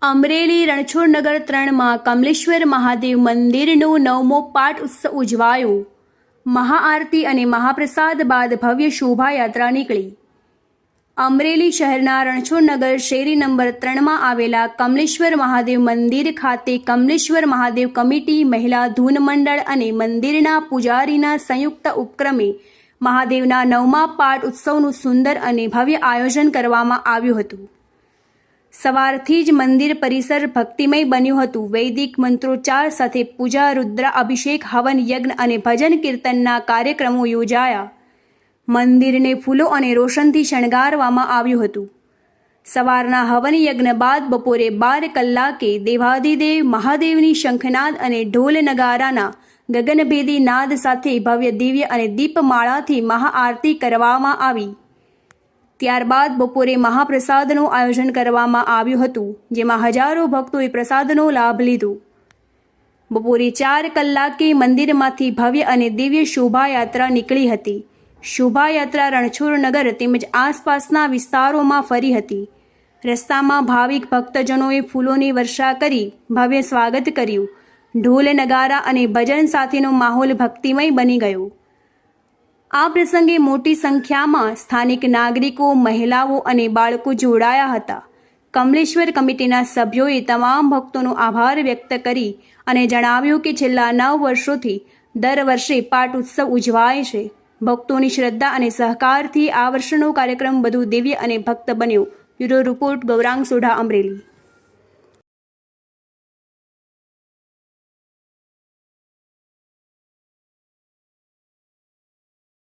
અમરેલી રણછોડનગર 3માં કમલેશ્વર મહાદેવ મંદિરનો 9મો પાટ ઉત્સવ ઉજવાયો। મહાઆરતી અને મહાપ્રસાદ બાદ ભવ્ય શોભાયાત્રા નીકળી। અમરેલી શહેરના રણછોડનગર શેરી નંબર 3માં આવેલા કમલેશ્વર મહાદેવ મંદિર ખાતે કમલેશ્વર મહાદેવ કમિટી, મહિલા ધૂન મંડળ અને મંદિરના પૂજારીના સંયુક્ત ઉપક્રમે મહાદેવના 9મા પાટ ઉત્સવનું સુંદર અને ભવ્ય આયોજન કરવામાં આવ્યું હતું। સવારથી જ મંદિર પરિસર ભક્તિમય બન્યું હતું। વૈદિક મંત્રોચ્ચાર સાથે પૂજા, રુદ્ર અભિષેક, હવન યજ્ઞ અને ભજન કીર્તનના કાર્યક્રમો યોજાયા। મંદિરને ફૂલો અને રોશનથી શણગારવામાં આવ્યું હતું। સવારના હવન યજ્ઞ બાદ બપોરે 12 કલાકે દેવાધિદેવ મહાદેવની શંખનાદ અને ઢોલ નગારાના ગગનભેદી નાદ સાથે ભવ્ય દિવ્ય અને દીપમાળાથી મહાઆરતી કરવામાં આવી। ત્યારબાદ બપોરે મહાપ્રસાદનું આયોજન કરવામાં આવ્યું હતું, જેમાં હજારો ભક્તોએ પ્રસાદનો લાભ લીધો। બપોરે 4 કલાકે મંદિરમાંથી ભવ્ય અને દિવ્ય શોભાયાત્રા નીકળી હતી। શોભાયાત્રા રણછોડનગર તેમજ આસપાસના વિસ્તારોમાં ફરી હતી। રસ્તામાં ભાવિક ભક્તજનોએ ફૂલોની વર્ષા કરી ભવ્ય સ્વાગત કર્યું। ઢોલ નગારા અને ભજન સાથેનો માહોલ ભક્તિમય બની ગયો। આ પ્રસંગે મોટી સંખ્યામાં સ્થાનિક નાગરિકો, મહિલાઓ અને બાળકો જોડાયા હતા। કમલેશ્વર કમિટીના સભ્યોએ તમામ ભક્તોનો આભાર વ્યક્ત કરી અને જણાવ્યું કે છેલ્લા 9 વર્ષોથી દર વર્ષે પાટ ઉત્સવ ઉજવાય છે। ભક્તોની શ્રદ્ધા અને સહકારથી આ વર્ષનો કાર્યક્રમ વધુ દિવ્ય અને ભક્ત બન્યો। Bureau report, Gaurang Sodha, Amreli.